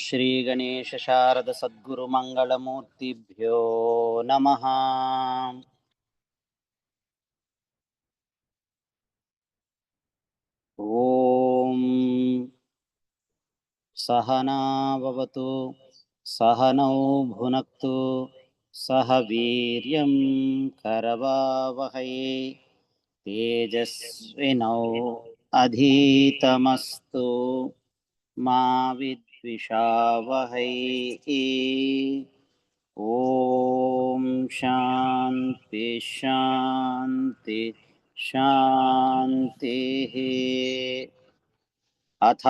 శ్రీ గణేశ శారద సద్గురు మంగళమూర్తిభ్యో నమః. ఓం సహనా భవతు సహనౌ భునక్తు సహ వీర్యం కరవావహై తేజస్వినౌ అధీతమస్తు మా విద్విషావహై. ఓం శాంతి శాంతి శాంతి. అథ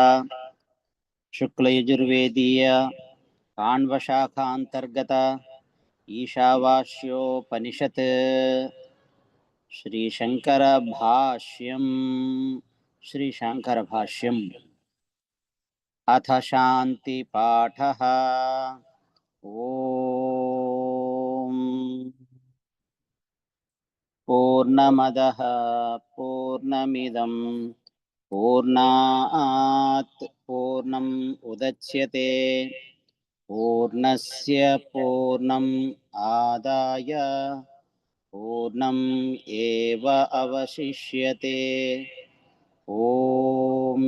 శుక్లయజుర్వేదీయ కాణ్వశాఖాంతర్గత ఈశావాస్యోపనిషత్ శ్రీశంకర భాష్యం. శ్రీశంకర భాష్యం. అథ శాంతి పాఠః. ఓం పూర్ణమదః పూర్ణమిదం పూర్ణాత్ పూర్ణం ఉదచ్యతే పూర్ణస్య పూర్ణం ఆదాయ పూర్ణం ఏవ అవశిష్యతే. ఓం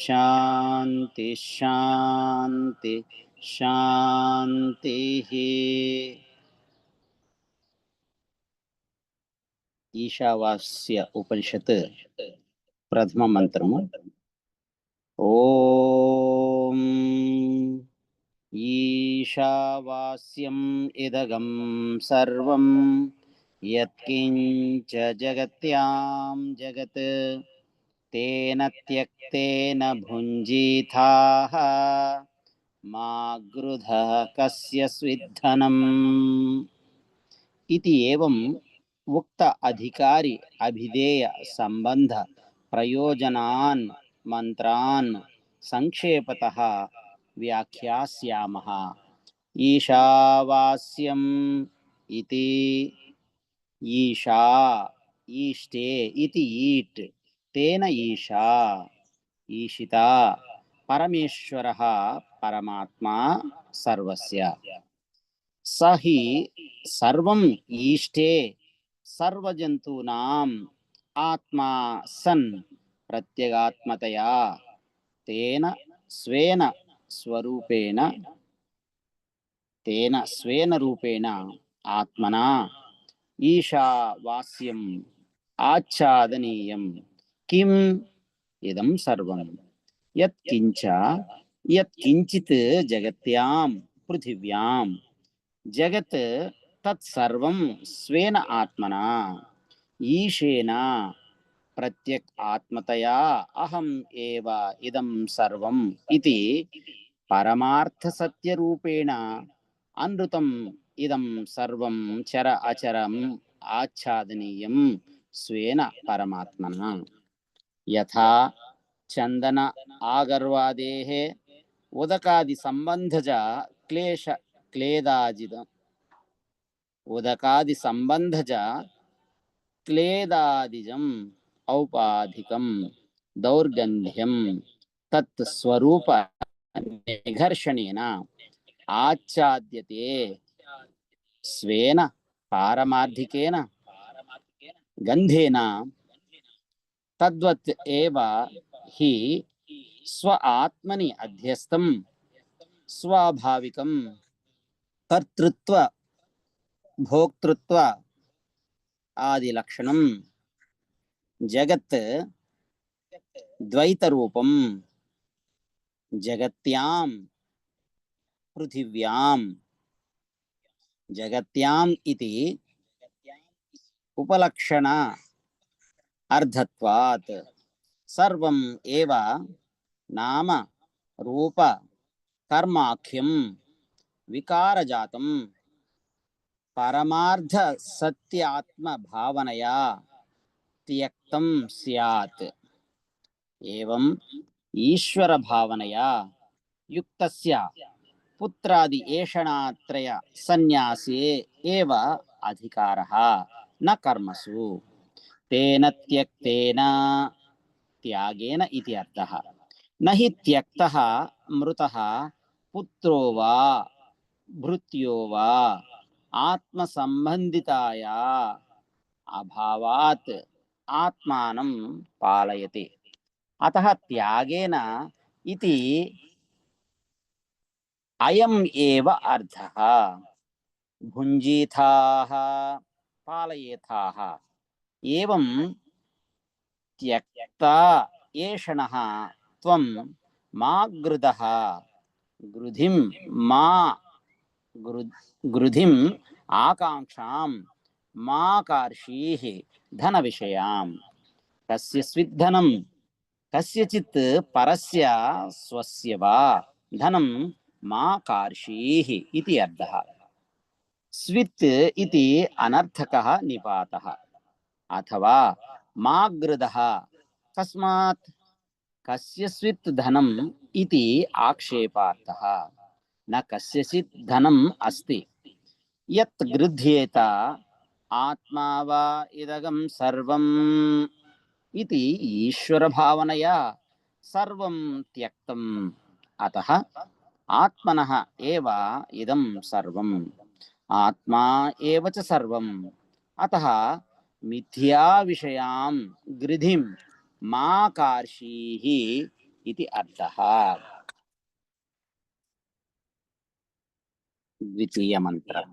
శాంతి శాంతి శాంతి. ఈశావాస్య ఉపనిషత్ ప్రథమ మంత్రము. ఓం ఈశావాస్యం ఇదగం సర్వం యత్కించ జగత్యాం జగత్ తేన త్యక్తేన భుంజీథాః మా గృధః కస్య స్విద్ధనం. ఇతి ఏవం ఉక్త అధికారి అభిధేయ సంబంధ ప్రయోజనాన్ మంత్రాన్ సంక్షేపతః వ్యాఖ్యాస్యామః. ఈశావాస్యం ఇతి ఈశా ఈష్టే ఇతి ఈట్ తేన ఈశా ఈశిత పరమేశ్వరః పరమాత్మా సర్వస్య. సహి సర్వం ఈష్టే సర్వజంతూనాం ఆత్మా సన్ ప్రత్యేగాత్మతయా తేన స్వేన రూపేణ ఆత్మనా ఈశావాస్యం ఆచ్ఛాదనీయం. కిం ఇదం సర్వం యత్కించిత్ జగత్యాం పృథివ్యాం జగత్ తత్సర్వం స్వేన ఆత్మనా ఈశేన ప్రత్యక్ ఆత్మతయా అహం ఏవ ఇదం సర్వం ఇతి పరమార్థ సత్యరూపేణ అనృతం ఇదం సర్వం చర అచరం ఆచ్ఛాదనీయం స్వేన పరమాత్మనా. యథా చందన ఆగర్వాదేః ఉదకాది సంబంధజ క్లేదాదిజం ఔపాధికం దౌర్గంధ్యం తత్ స్వరూప నిఘర్షణేన ఆచ్ఛాద్యతే స్వేన పారమార్థికేన గంధేన. తద్వత్ ఏవ హి స్వ ఆత్మని అధ్యస్థం స్వాభావికం కర్తృత్వ భోక్తృత్వ ఆది లక్షణం జగత్ ద్వైత రూపం జగత్యాం పృథివ్యాం. జగత్యాం ఇతి ఉపలక్షణ అర్థత్వాత్ సర్వం ఏవ నామ రూప కర్మాఖ్యం వికారజాతం పరమార్థ సత్యాత్మ భావనయా త్యక్తం స్యాత్. ఏవం ఈశ్వర భావనయా యుక్తస్య పుత్రాది ఏషణాత్రయ సన్యాసే ఏవ అధికారః న కర్మసు. తేన త్యక్తేన త్యాగేన ఇతి అర్థః. నహి త్యక్తః మృతః पुत्रो वा भृत्यो वा आत्मसम्बन्धिताया अभावात् आत्मानं पालयति। अतः त्यागेन इति अयम् एव अर्थः। भुञ्जीथाः पालयेथाः एवं त्यक्ता एषणः त्वं मा गृधः गृधिं मा गृधिम् आकाङ्क्षां मा कार्षीः धनविषयाम्। कस्यचित् धनं कस्यचित् परस्य स्वस्य वा धनं मा कार्षीः इति अर्थः। स्वित् इति अनर्थकः निपातः। अथवा मा गृधः कस्मात् कस्यचित् धनम् इति आक्षेपार्थः। न कस्यचित् धनम् अस्ति यत् गृह्येत आत्मा वा इदगं सर्वम् इति ईश्वरभावनया सर्वं त्यक्तम्। अतः आत्मनः एव इदं सर्वम्, आत्मा एव च सर्वम्। अतः मिथ्या विषयां गृधिं मा कार्षीः इति अर्थः। द्वितीय मंत्र।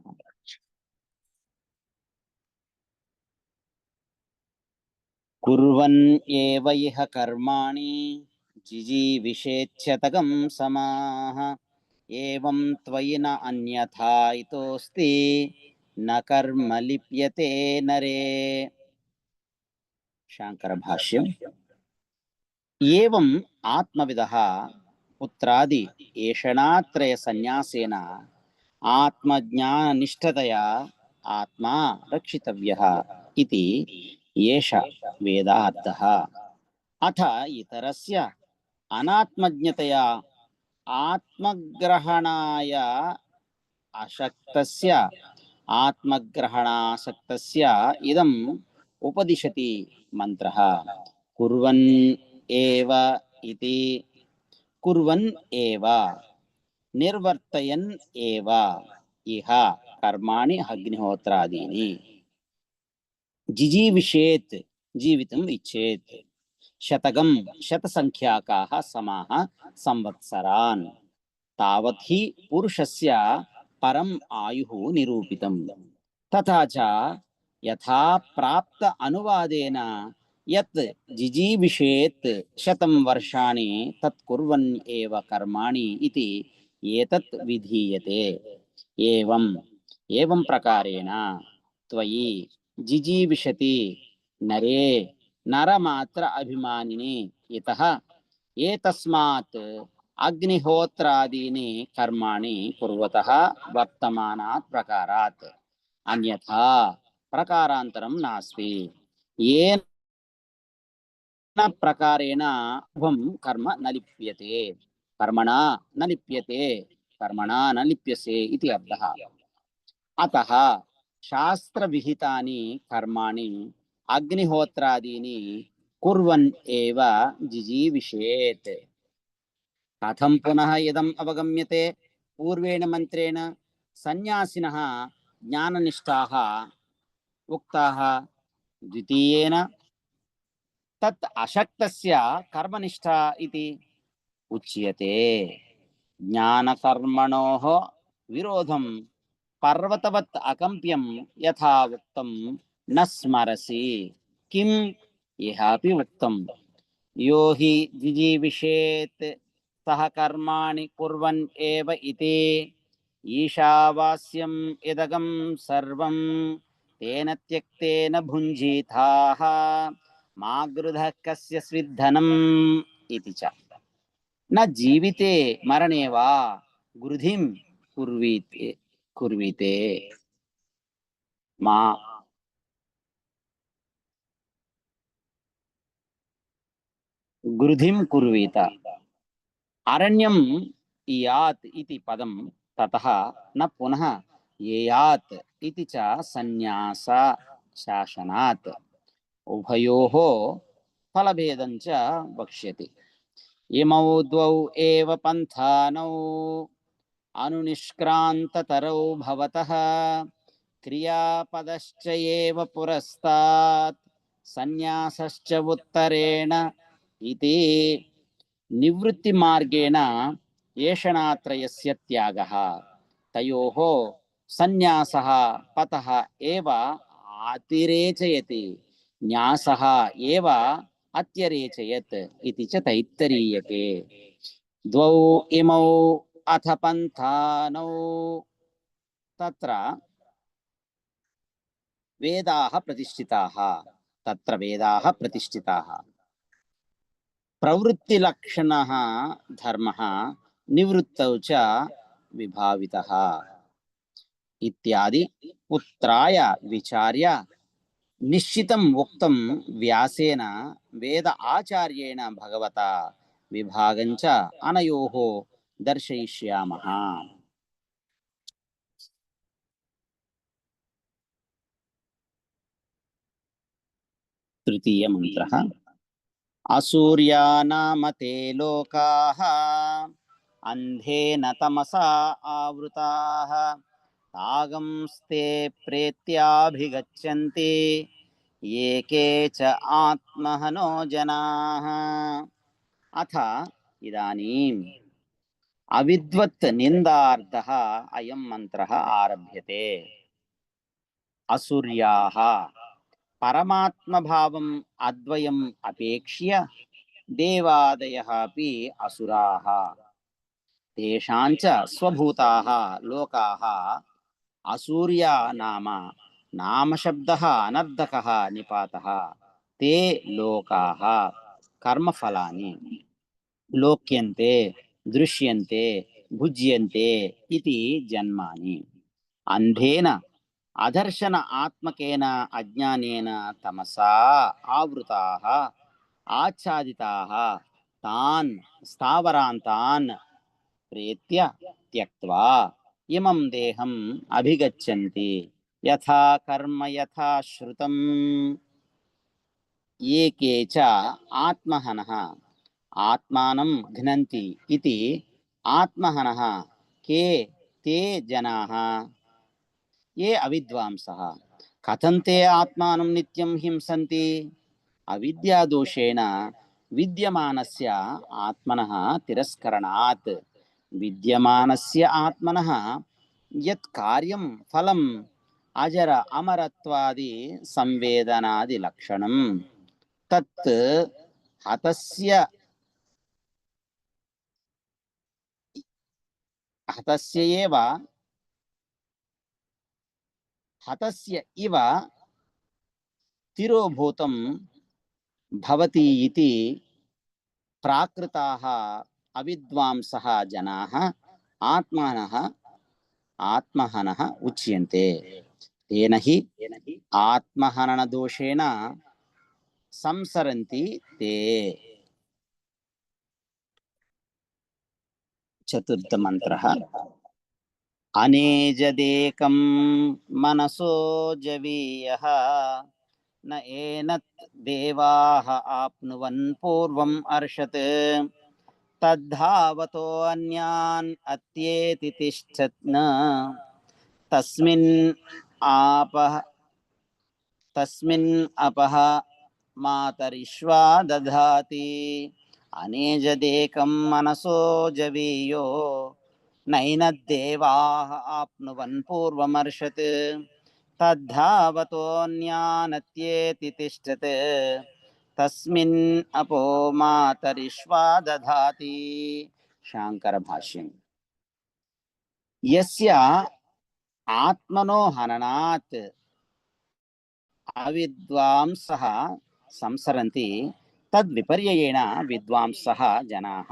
कुर्वन् एव इह कर्माणि जिजीविषेच्छतकं समाः एवं त्वयि न अन्यथा इतोऽस्ति न कर्म लिप्यते नरे। शांकर भाष्यम्। एवं आत्मविदः पुत्रादि एषणात्रय संन्यासेन आत्मज्ञाननिष्ठतया आत्मा रक्षितव्यः इति एष वेदार्थः। अथ इतरस्य अनात्मज्ञतया आत्मग्रहणाय अशक्तस्य आत्मग्रहणासक्तस्य इदम् उपदिशति मंत्रः। कुर्वन् एव इति कुर्वन् एव निर्वर्तयन् एव इह कर्माणि अग्निहोत्रादीनि जिजीविषेत् जीवितुम् इच्छेत् शतकं शतसंख्याकाः समाः संवत्सरान् तावत् हि पुरुषस्य परम् आयुः निरूपितम्। तथा च यथा प्राप्त अनुवादेन यत् जिजीविषेत् शतं वर्षाणि तत् कुर्वन् एव कर्माणि इति एतत् विधीयते। एवं प्रकारेण त्वयि जिजीविषति नरे नरमात्र अभिमानिनि इतः एतस्मात् अग्निहोत्रादीनि कर्माणि कुर्वतः वर्तमानात् प्रकारात् अन्यथा प्रकारान्तरं नास्ति। येन प्रकारेण उभं कर्म न लिप्यते कर्मणा न लिप्यते कर्मणा न लिप्यसे इति अर्थः। अतः शास्त्रविहितानि कर्माणि अग्निहोत्रादीनि कुर्वन् एव जिजीविषेत्। कथं पुनः इदम् अवगम्यते? पूर्वेण मन्त्रेण सन्यासिनः ज्ञाननिष्ठाः उक्ताः, द्वितीयेन तत् अशक्तस्य कर्मनिष्ठा इति उच्यते। ज्ञानकर्मणोः विरोधं पर्वतवत् अकम्प्यं यथा उक्तं न स्मरसि किम् इहापि उक्तं। यो हि जिजीविषेत् सः कर्माणि कुर्वन् एव इति ईशावास्यम् इदगं सर्वं तेन त्यक्तेन भुञ्जीथाः मा गृधः कस्यचित् धनम् इति च। न जीविते मरणे वा गृधिं कुर्वीते मा गृधिं कुर्वीत। अरण्यं यात् इति पदं ततः न पुनः येयात् इति च संन्यास शासनात् उभयोः फलभेदं च वक्ष्यति। इमौ द्वौ एव पन्थानौ अनुनिष्क्रान्ततरौ भवतः क्रियापदश्च एव पुरस्तात् सन्न्यासश्च उत्तरेण इति निवृत्तिमार्गेण येषणात्रयस्य त्यागः तयोः सन्न्यासः पतः एव अतिरेचयति न्यासः एव अत्यरेचयत् इति च तैत्तरीयके द्वौ इमौ अथ पन्थानौ तत्र वेदाः प्रतिष्ठिताः प्रवृत्तिलक्षणः धर्मः निवृत्तौ च विभावितः इत्यादि पुत्राय विचार्य निश्चितम् उक्तं व्यासेन वेद आचार्येण भगवता विभागञ्च अनयोः दर्शयिष्यामः। तृतीय मंत्रः असूर्या नाम ते लोकाः अन्धेन तमसा आवृताः तागंस्ते प्रेत्याभिगच्छन्ति ये च आत्महनो जनाः। अथ इदानीम् अविद्वत् निन्दार्थः अयं मन्त्रः आरभ्यते। असुर्याः परमात्मभावम् अद्वयम् अपेक्ष्य देवादयः अपि असुराः तेषाञ्च स्वभूताः लोकाः असूर्या नाम शब्दः अनर्धकः निपातः ते लोकाः कर्मफलानि लोक्यन्ते दृश्यन्ते भुज्यन्ते इति जन्मानि अन्धेन अदर्शन आत्मकेन अज्ञानेन तमसा आवृताः आच्छादिताः तान् स्थावरान्तान् प्रेत्य त्यक्त्वा इमं देहम् अभिगच्छन्ति यथा कर्म यथा श्रुतम् एके च आत्महनः आत्मानं घ्नन्ति इति आत्महनः के ते जनाः ये अविद्वांसः कथं ते आत्मानं नित्यं हिंसन्ति अविद्यादोषेण विद्यमानस्य आत्मनः तिरस्करणात् विद्यमानस्य आत्मनः यत् कार्यं फलम् अजर अमरत्वादि संवेदनादि लक्षणं तत् हतस्य इव तिरोभूतं भवति इति प्राकृताः अविद्वांसः जनाः आत्महनः उच्यन्ते। तेन हि आत्महनन दोषेण संसरन्ति ते। चतुर्थ मंत्रः अनेजदेकं मनसो जवीयः न एनत् देवाः आप्नुवन् पूर्वम् अर्षत् तद्धावतो अन्यान् अत्येति तिष्ठत् न तस्मिन् अपः मातरिश्वा दधाति अनेजदेकं मनसो जवीयो नैनद्देवाः आप्नुवन् पूर्वमर्षत् तद्धावतोऽन्यानत्येति तिष्ठत् तस्मिन् अपो मातरिश्वा दधाति। शांकर भाष्यम् यस्य आत्मनो हननात् अविद्वांसः संसरन्ति तद्विपर्ययेण विद्वांसः जनाः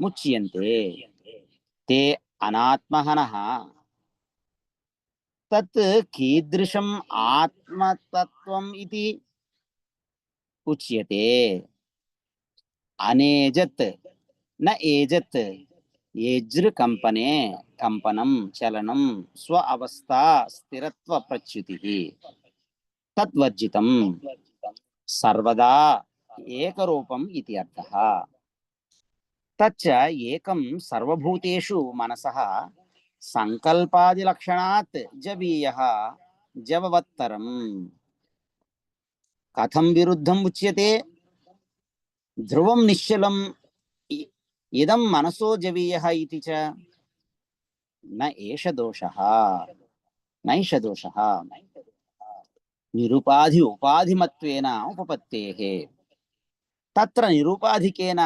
मुच्यन्ते। ते अनात्महनः तत् कीदृशम् आत्मतत्त्वम् इति उच्यते। अनेजत् न एजत् एजृकम्पने कंपनं चलनं स्व अवस्था स्थिरत्व प्रच्युतिः तद्वर्जितं सर्वदा एकरूपम् इति अर्थः। तच्च एकं सर्वभूतेषु मनसः సంకల్పాది లక్షణాత్ జవీయః జవవత్తరం కథం విరుద్ధం ఉచ్యతే ధ్రువం నిశ్చలం ఇదం మనసో జవీయః ఇతి చ న ఏష దోషః నైష దోషః నిరుపాధి ఉపాధిమత్వేన ఉపపత్తేః తత్ర నిరుపాధికేన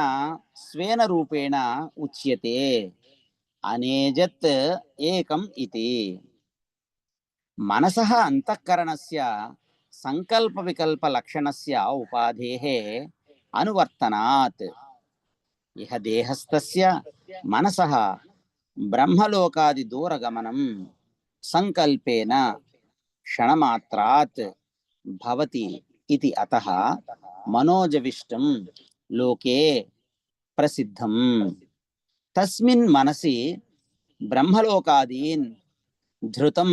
స్వేన రూపేణ ఉచ్యతే అనేజత్ ఏకం ఇతి మనసః అంతఃకరణస్య సంకల్ప వికల్ప లక్షణస్య ఉపాధేః అనువర్తనాత్ ఇహ దేహస్థస్య మనసః బ్రహ్మలోకాది దూరగమనం సంకల్పేన క్షణమాత్రాత్ భవతి ఇతి అతః మనోజవిష్టం లోకే ప్రసిద్ధం తస్మిన్ మనసి బ్రహ్మలోకాదీన్ ధృతం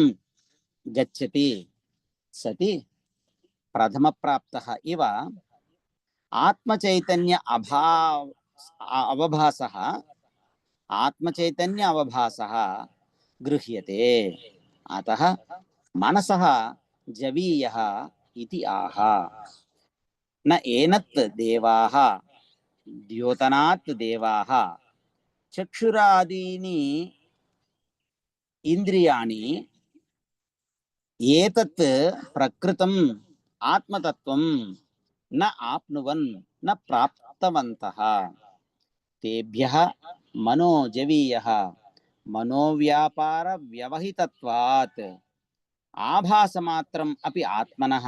గచ్చతి సతి ప్రథమ ప్రాప్తః ఇవ ఆత్మచైతన్య అవభాసః ఆత్మచైతన్య అవభాసః గృహ్యతే అతః మనసః జవీయః ఇతి ఆహ న ఏనత్ దేవాః ద్యోతనాత్ దేవాః చక్షురాదీని ఇంద్రియాణి ఏతత్ ప్రకృతం ఆత్మతత్వం న ఆప్నువన్ న ప్రాప్తవంతః తేభ్యః మనోజవీయః మనోవ్యాపార వ్యవహితత్వాత్ ఆభాసమాత్రం అపి ఆత్మనః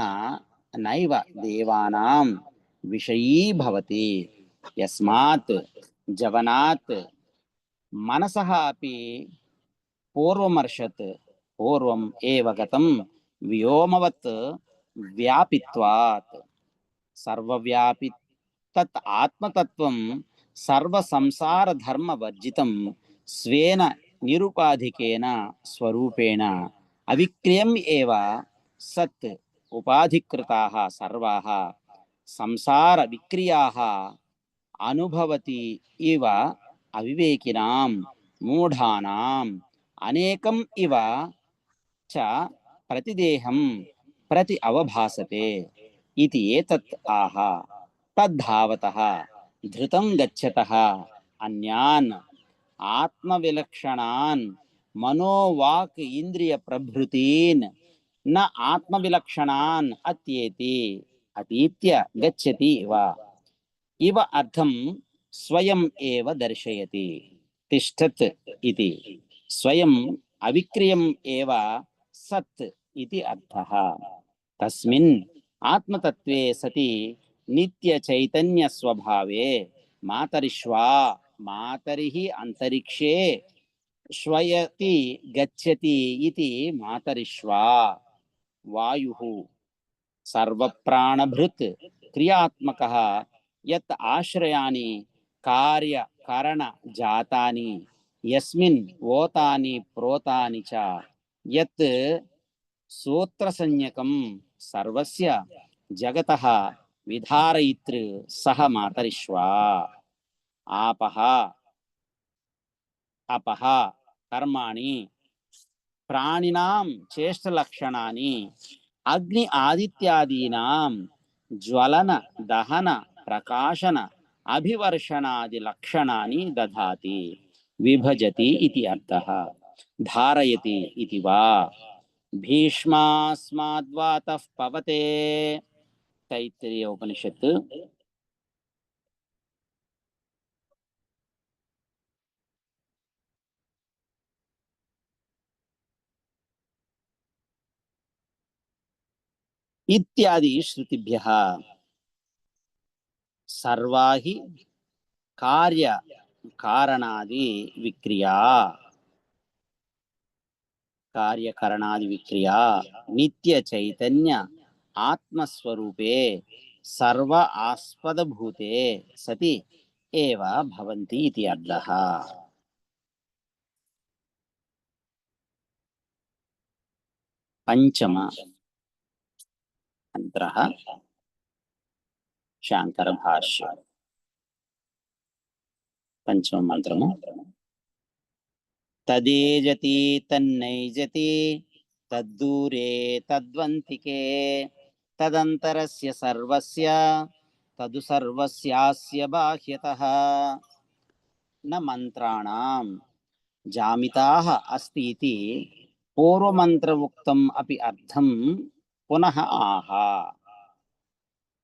నైవ దేవానాం విషయీ భవతి యస్మాత్ జవనాత్ మనసః అపి పూర్వమర్షత్ పూర్వం ఏవ గతం వ్యోమవత్ వ్యాపిత్వాత్ సర్వవ్యాపి తత్ ఆత్మతత్వం సర్వ సంసార ధర్మ వర్జితం స్వేన నిరుపాధికేన స్వరూపేణ అవిక్రియం ఏవ సత్ ఉపాధికృతాః సర్వాః సంసార విక్రియాః అనుభవతి ఇవ అవివేకినాం మూఢానాం అనేకం ఇవ చ ప్రతిదేహం ప్రతి అవభాసతే ఇతి ఏతత్ ఆహ తద్ధావతః ధృతం గచ్చతః అన్యాన్ ఆత్మవిలక్షణాన్ మనోవాక్ ఇంద్రియ ప్రభృతీన్ న ఆత్మవిలక్షణాన్ అత్యేతి అతీత్య గచ్చతి ఇవ అర్థం స్వయం ఏవ దర్శయతి తిష్టత్ ఇతి స్వయం అవిక్రియం ఏవ సత్ ఇతి అర్థః తస్మిన్ ఆత్మతత్వే సతి నిత్య చైతన్య స్వభావే మాతరిష్వా మాతరిః అంతరిక్షే శ్వయతి గచ్చతి ఇతి మాతరిష్వా వాయుః సర్వప్రాణభృత్ క్రియాత్మకః యత్ ఆశ్రయాని కార్య కరణ జాతాని యస్మిన్ ఓతాని ప్రోతాని చ యత్ సూత్రసంజ్ఞకం సర్వస్య జగతః విధారయితృ సహ మాతరిష్వా ఆపః అపః కర్మాణి ప్రాణినాం చేష్టలక్షణాని అగ్ని ఆదిత్యాదీనాం జ్వలన దహన ప్రకాశన అభివర్షణాది లక్షణాని దధాతి విభజతి ఇతి అర్థః ధారయతి ఇతి వా భీష్మాస్మాద్వాతః పవతే తైత్తిరీయ ఉపనిషత్ ఇత్యాది శృతిభ్యః సర్వాహి కార్య కారణాది విక్రియా కార్యకరణాది విక్రియా నిత్య చైతన్య ఆత్మస్వరూపే సర్వ ఆస్పదభూతే సతి ఏవ భవంతి ఇతి అర్థః పంచమ మంత్రః శాంకర భాష్యం పంచమ మంత్రము తదేజతి తన్నైజతి తద్దూరే తద్వంతికే తదంతరస్య సర్వస్య తదు సర్వస్యాస్య బాహ్యతః న మంత్రాణం జామితాః అస్తి ఇతి పూర్వమంత్రముక్తం అపి అర్థం పునః ఆహ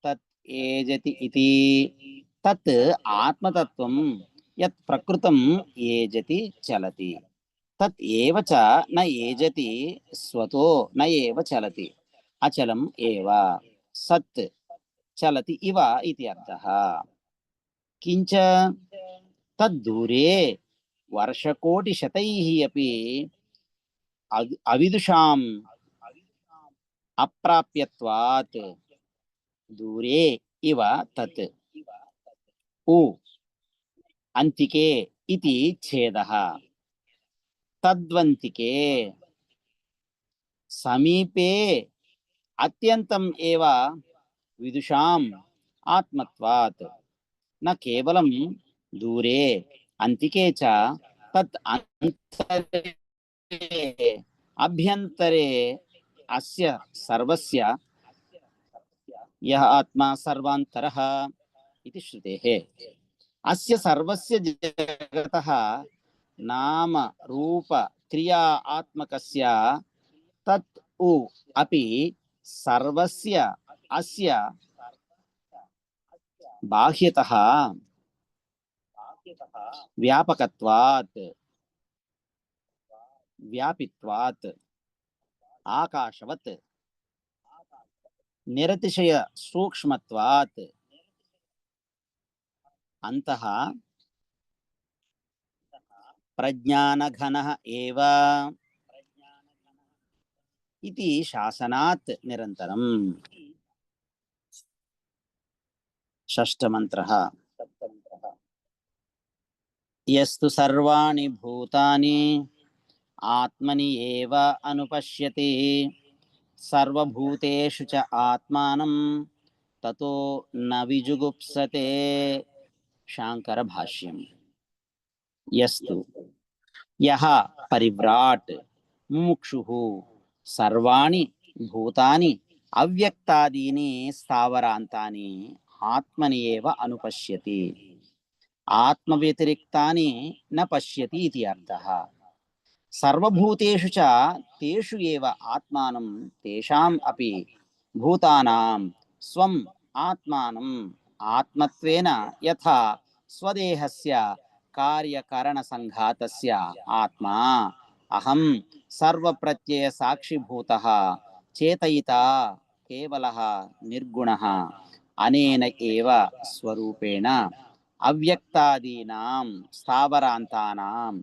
తత్ ఏజతి ఇతి తత్ ఆత్మతత్వం యత్ ప్రకృతం ఏజతి చలతి తత్ ఏవ చ న ఏజతి స్వతో న ఏవ చలతి అచలం ఏవ సత్ చలతి ఇవ ఇది అర్థః కించ తద్దూరే వర్షకోటిశతైః అపి అవిదుషాం అప్రాప్యత్వాత్ దూరే ఇవ తత్ ఉ అంతికే ఇతి ఛేదః తద్వంతికే సమీపే అత్యంతం ఏవ విదుషాం ఆత్మత్వాత్ న కేవలం దూరే అంతికే చ తత్ అంతరే అభ్యంతరే అస్య సర్వస్య యః ఆత్మా సర్వాంతరః ఇతి శృతేః అస్య సర్వస్య జగతః నామ రూప క్రియా ఆత్మకస్య తత్ ఉ అపి సర్వస్య అస్య బాహ్యతః వ్యాపకత్వాత్ వ్యాపిత్వాత్ ఆకాశవత్ నిరతిశయ సూక్ష్మత్వాత్ అంతః ప్రజ్ఞానఘనః ఏవ ఇతి శాసనాత్ నిరంతరం. షష్ఠమంత్రః యస్తు సర్వాణి భూతాని ఆత్మని ఏవ అనుపశ్యతి సర్వభూతేషు చ ఆత్మానం తతో న విజుగుప్సతే. శాంకర భాష్యం. యస్తు యః పరివ్రాట్ ముముక్షుః సర్వాణి భూతాని అవ్యక్తాదీని స్థావరాంతాని ఆత్మని ఏవ అనుపశ్యతి ఆత్మ వ్యతిరిక్తాని న పశ్యతి ఇది అర్థః. సర్వభూతేషు చ తేషు ఏవ ఆత్మానం తేషాం అపి భూతానాం స్వం ఆత్మానం ఆత్మత్వేన యథా స్వదేహస్య కార్యకరణ సంఘాతస్య ఆత్మా అహం సర్వప్రత్యయ సాక్షిభూతః చేతయితా కేవలః నిర్గుణః అనేన ఏవ స్వరూపేణ అవ్యక్తాదీనాం స్థావరాంతానాం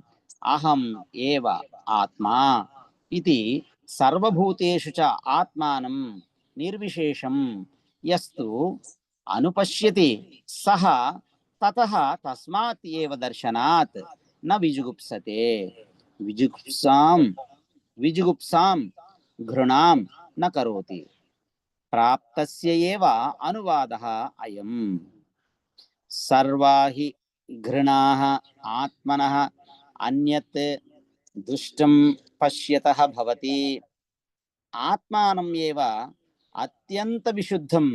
అహం ఏవ ఆత్మా ఇది సర్వభూతేషు చ ఆత్మానం నిర్విశేషం యస్తు అనుపశ్యతి సహ తతః తస్మాత్ ఏవ దర్శనాత్ న విజుగుప్సతే. విజుగుప్సాం ఘృణాం న కరోతి. ప్రాప్తస్య ఏవ అనువాదః అయం. సర్వాహి ఘృణాః ఆత్మనః అన్యత్ దృష్టం పశ్యతః భవతి. ఆత్మానం ఏవ అత్యంత విశుద్ధం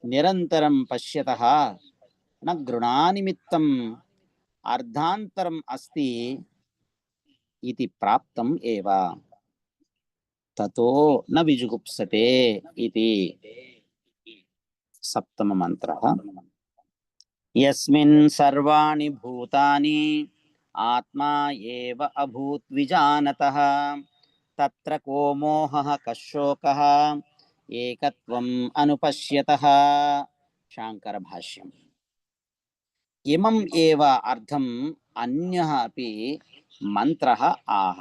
నిరంతరం పశ్యతః న ఘృణానిమిత్తం అర్ధాంతరం అస్తి ఇది ప్రాప్తం ఏవ. తతో న విజుగుప్సతే ఇది. సప్తమ మంత్రః. యస్మిన్ సర్వాణి భూతాని ఆత్మా ఏవ అభూత్ విజానతః తత్ర కో మోహః కశోకః ఏకత్వం అనుపశ్యతః. శాంకర భాష్యం. ఇమం ఏవ అర్థం అన్యః అపి మంత్రః ఆహ.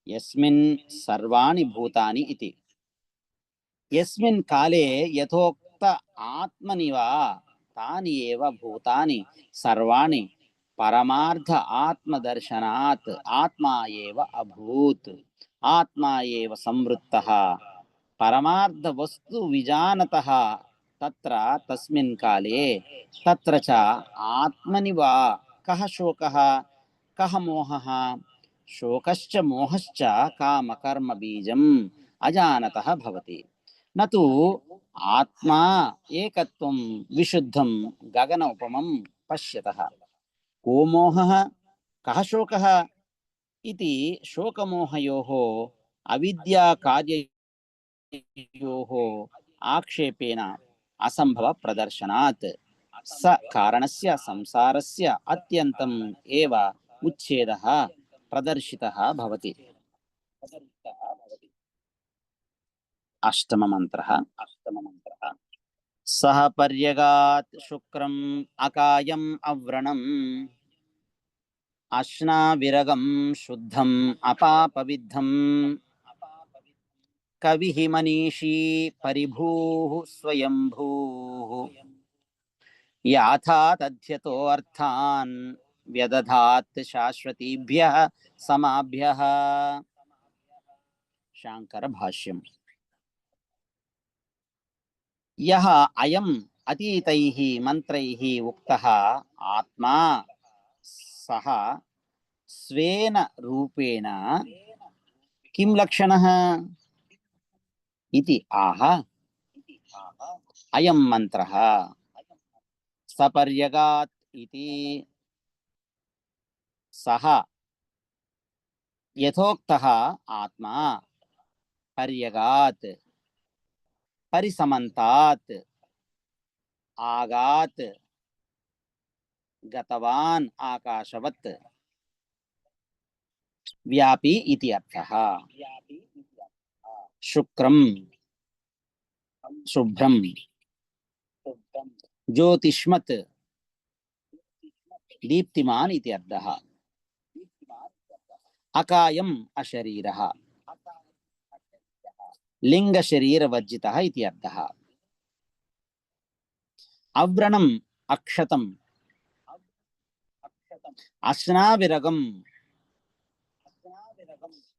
యస్మిన్ సర్వాణి భూతాని ఇతి. యస్మిన్ కాలే యథోక్త ఆత్మనివా తాని ఏవ భూతాని సర్వాణి పరమార్థ ఆత్మదర్శనాత్ ఆత్మా ఏవ అభూత్ ఆత్మా ఏవ సంవృత్తః పరమార్థ వస్తు విజానతః తత్ర తస్మిన్ కాలే తత్ర చ ఆత్మని వా కః శోకః कः मोहः शोकश्च मोहश्च कामकर्म बीजम् अजानतः भवति न तु आत्मा एकत्वं विशुद्धं गगन उपमं पश्यतः को मोहः कः शोकः इति शोकमोहयोः अविद्याकार्ययोः आक्षेपेण असम्भव प्रदर्शनात् स कारणस्य संसारस्य अत्यन्तम् एव उच्छेदः प्रदर्शितः भवति। अष्टममन्त्रः सह पर्यगात् शुक्रम् अकायम् अव्रणम् अश्नाविरगं शुद्धम् अपापविद्धम् कविः मनीषी परिभूः स्वयंभूः याथा तथ्यतो अर्थान् व्यदधात् शाश्वतीभ्यः समाभ्यः। शांकर भाष्यम् यः अयम् अतीतैः मंत्रैः उक्तः आत्मा सः स्वेन रूपेण किं लक्षणः इति आह अयं मंत्रः सपर्यगात् इति सः यथोक्तः आत्मा पर्यगात् परिसमन्तात् आगात् गतवान् आकाशवत् व्यापी इति अर्थः। शुक्रं शुभ्रं ज्योतिष्मत् दीप्तिमान् इति अर्थः। अकायम् अशरीरः लिंगशरीरवर्जितः इति अर्थः। अव्रणम् अक्षतम् अश्नाविरगम्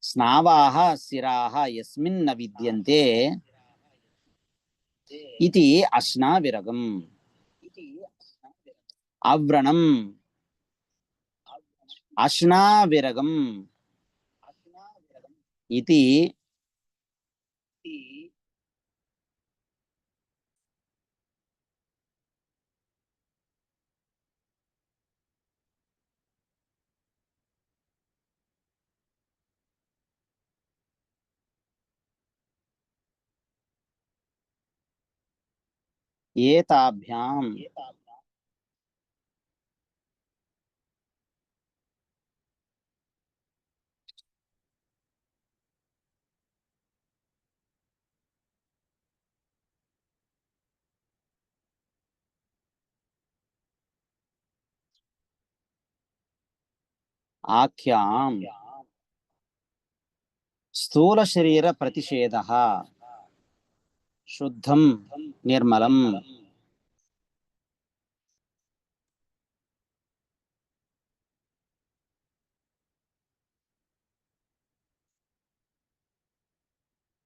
स्नावाः शिराः यस्मिन् न विद्यन्ते इति अश्नाविरगम्। अव्रणम् अश्नाविरगम् इति एताभ्याम् आख्याम् स्थूल शरीर प्रतिषेधः शुद्धं निर्मलम्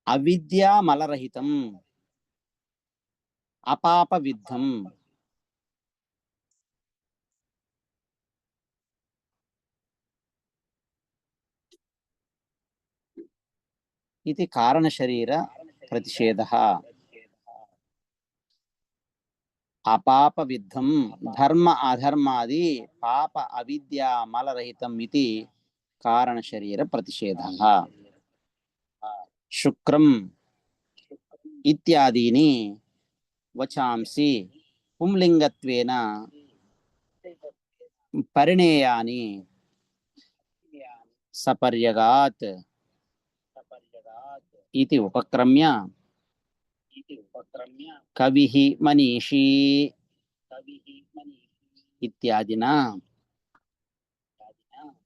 अविद्यामलरहितम् अपापविद्धम् इति कारणशरीर प्रतिषेधः। अपापविद्धं धर्म अधर्मादि पाप अविद्यामलरहितम् इति कारणशरीर प्रतिषेधः। शुक्रम् इत्यादीनि वचांसि पुंलिङ्गत्वेन परिणेयानि सपर्यगात् इति उपक्रम्य कविः मनीषी इत्यादिना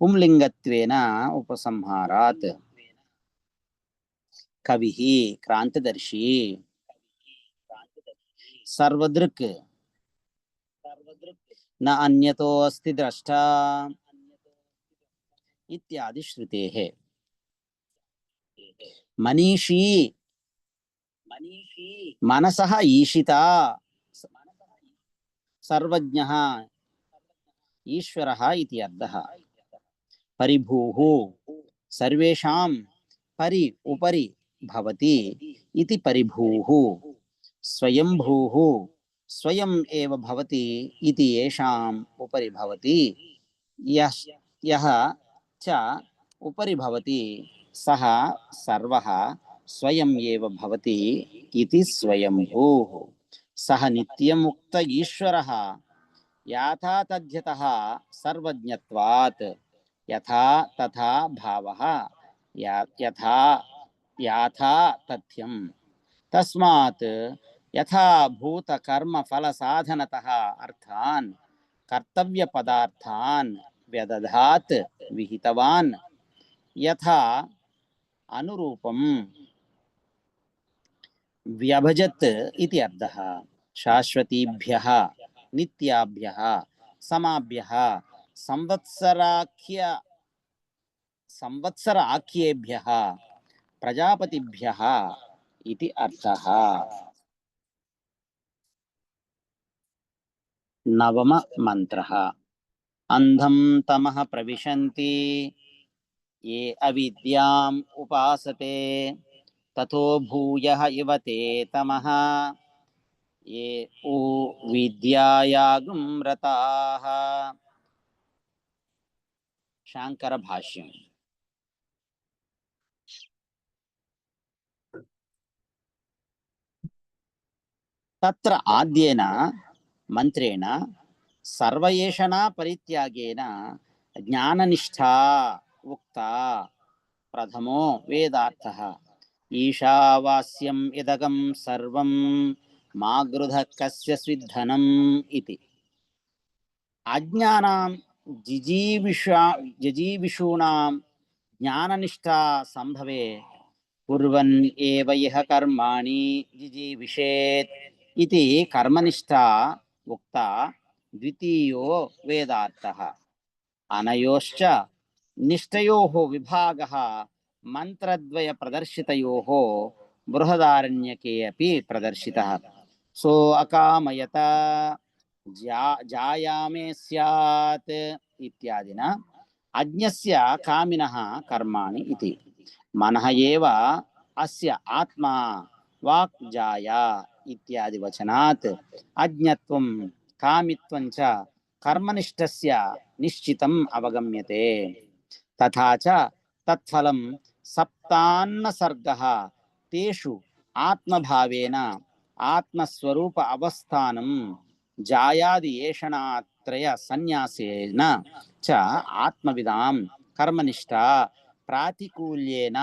पुंलिङ्गत्वेन उपसंहारात् कविः क्रांतदर्शी सर्वदृक् न अन्यतो अस्ति द्रष्टा इत्यादि श्रुतेः। मनीषी मनसः ईशिता सर्वज्ञः ईश्वरः इति अर्थः। परिभूः सर्वेषां परि उपरि भवति इति परिभूः स्वयंभूः स्वयं एव भवति इति येषाम् उपरि भवति यः च उपरि भवति सः सर्वः स्वयं एव भवति इति स्वयंभूः सः नित्यमुक्त ईश्वरः याथा तद्यतः सर्वज्ञत्वात् यथा तथा भावः यथा याथा तथ्यं तस्मात् यथा भूत कर्म फल साधनतः अर्थान् कर्तव्य पदार्थान् व्यदधात् विहितवान् यथा अनुरूपं व्यभजत् इति अर्थः शाश्वतीभ्यः नित्याभ्यः समाभ्यः संवत्सराख्येभ्यः प्रजापतिभ्यः इति अर्थः। नवम मंत्रः अंधं तमः प्रविशन्ति ये अविद्याम् उपासते ततो भूयः इव ते तमः ये उ विद्यायागं रताः। शांकर भाष्यम्। तत्र आद्येन मंत्रेण सर्वयेषणा परित्यागेन ज्ञाननिष्ठा उक्ता। प्रथमो वेदार्थः ईशावास्यम् इदगं सर्वं मा गृधः कस्य स्विद्धनम् इति। अज्ञानां जिजीविषूणां ज्ञाननिष्ठा संभवे कुर्वन् एव यः कर्माणि जिजीविषेत् इति कर्मनिष्ठा उक्ता। द्वितीयो वेदार्थः अनयोश्च निष्ठयोः विभागः मंत्रद्वय प्रदर्शितयोः बृहदारण्यके अपि प्रदर्शितः। सो अकामयत जायामे स्यात् इत्यादिना अज्ञस्य कामिनः कर्माणि इति। मनः एव अस्य आत्मा वाक् जाया इत्यादि वचनात् अज्ञत्वं कामित्वं च कर्मनिष्ठस्य निश्चितम् अवगम्यते। तथा च तत्फलं सप्तान्न सर्गः तेषु आत्मभावेन आत्मस्वरूप अवस्थानं जायादि येषणात्रय संन्यासेन च आत्मविदां कर्मनिष्ठा प्रातिकूल्येन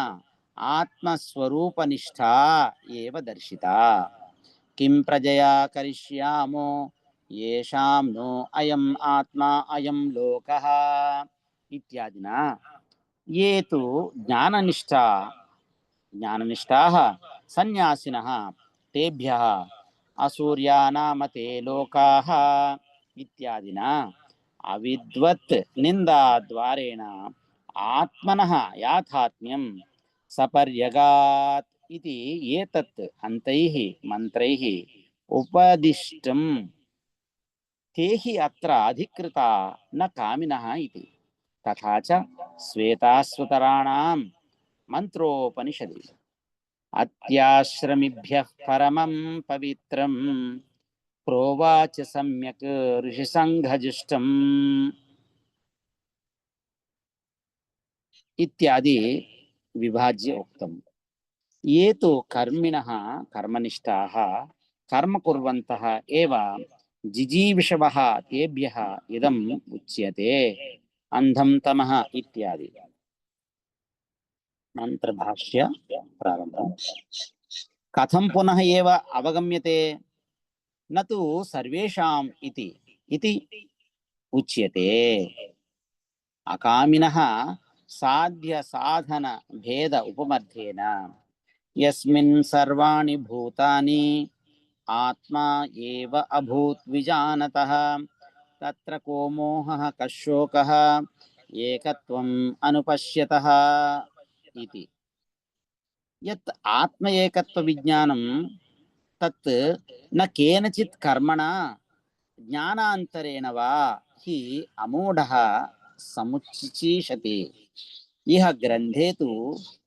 आत्मस्वरूपनिष्ठा एव दर्शिता। किं प्रजया करिष्यामो येषां नो अयम् आत्मा अयं लोकः इत्यादिना ये तु ज्ञाननिष्ठाः सन्यासिनः तेभ्यः असूर्यानामते लोकाः इत्यादिना अविद्वत् निन्दाद्वारेण आत्मनः याथात्म्यं सपर्यगात् इति एतत् अन्तैः मन्त्रैः उपदिष्टं ते हि अत्र अधिकृता न कामिनः इति। तथा च श्वेताश्वतराणां मंत्रोपनिषदि अत्याश्रमिभ्यः परमं पवित्रं प्रोवाच सम्यक् ऋषिसङ्घजुष्टम् इत्यादि विभाज्य उक्तम्। ये तु कर्मिणः कर्मनिष्ठाः कर्म कुर्वन्तः एव जिजीविषवः तेभ्यः इदम् उच्यते। अंधं तमः इत्यादि मंत्रभाष्य प्रारंभ। कथं पुनः एव अवगम्यते न तु सर्वेषाम् इति उच्यते। अकामिनः साध्य साधन भेद उपमर्थेन यस्मिन् सर्वाणि भूतानि आत्मा एव अभूत् विजानतः तत्र को मोहः कशोकः एकत्वम् अनुपश्यतः इति। यत् आत्म एकत्व विज्ञानं तत् न केनचित् कर्मणा ज्ञानान्तरेण वा हि अमूढः समुच्चिचीषते। इह ग्रन्थे तु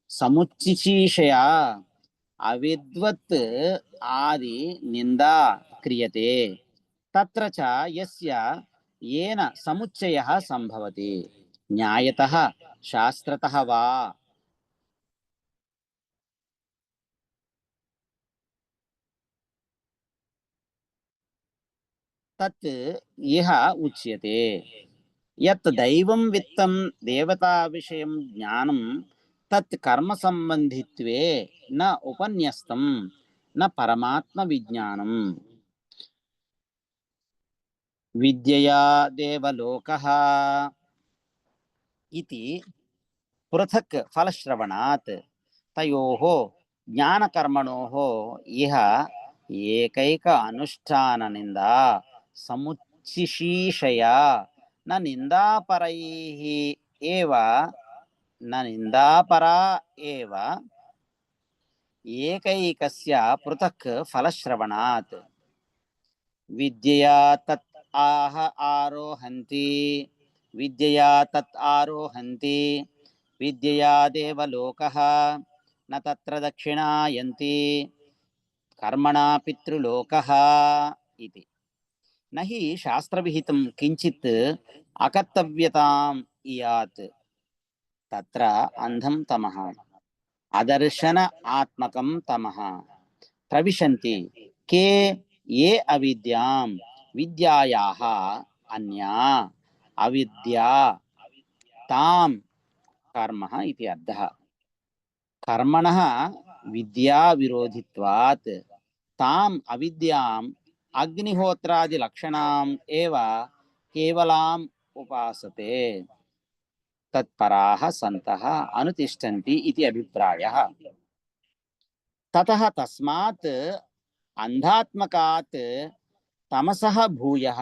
समुच्चिचीषया अविद्वत् आदि निन्दा क्रियते। तत्र च यस्य येन समुच्चयः सम्भवति न्यायतः शास्त्रतः वा तत् इह उच्यते। यत् दैवं वित्तं देवता विषयं ज्ञानं तत् कर्म संबंधित्वे न उपन्यस्तं न परमात्म विज्ञानम्। विद्यया देवलोकः इति पृथक् फलश्रवणात् तयोः ज्ञानकर्मणोः इह एकैक अनुष्ठाननिन्दा समुच्चिशीषया न निन्दापरैः एव न निन्दापरा एव एकैकस्य पृथक् फलश्रवणात्। विद्यया तत् आरोहन्ति विद्यया तत् आरोहन्ति विद्यया देवलोकः न तत्र दक्षिणायन्ति कर्मणा पितृलोकः इति। न हि शास्त्रविहितं किञ्चित् अकर्तव्यताम् इयात् तत्र अन्धं तमः अदर्शन आत्मकं तमः प्रविशन्ति के ये अविद्यां विद्यायाः अन्या अविद्या तां कर्मः इति अर्थः। कर्मणः विद्या विरोधित्वात् ताम् अविद्याम् अग्निहोत्रादि लक्षणाम् एव केवलाम् उपासते तत्पराः सन्तः अनुतिष्ठन्ति इति अभिप्रायः। ततः तस्मात् अंधात्मकात् तमसः भूयः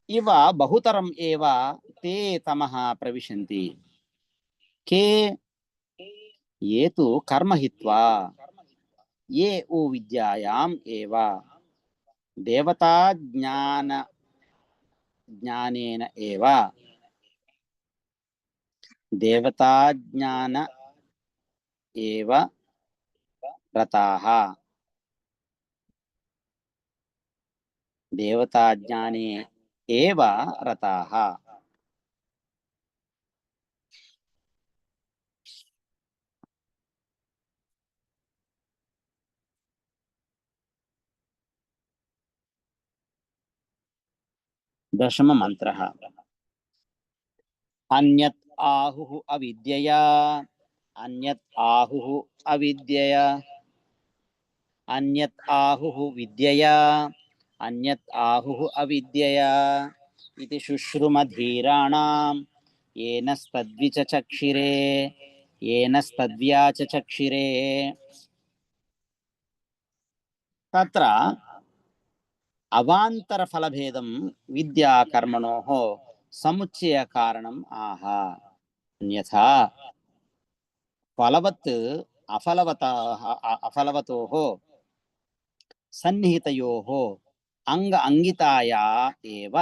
इव बहुतरम् एव ते तमः प्रविशन्ति। के ये तु कर्म हित्वा ये उ विद्यायाम् एव देवता ज्ञानेन एव देवता ज्ञान एव रताः देवता ज्ञाने एव रताः। दशम मंत्रः। अन्यत् आहुः अविद्यया अन्यत् आहुः अविद्यया अन्यत् आहुः विद्यया अन्यत् आहुः अविद्यया इति शुश्रुमधीराणां येनस्तद्विचचक्षिरे येनस्तद्व्याचचक्षिरे। तत्र अवान्तर फलभेदं विद्या कर्मणोः समुच्चय कारणम् आह। अन्यथा फलवत् अफलवतोः सन्निहितयोः अंग अंगिताया एव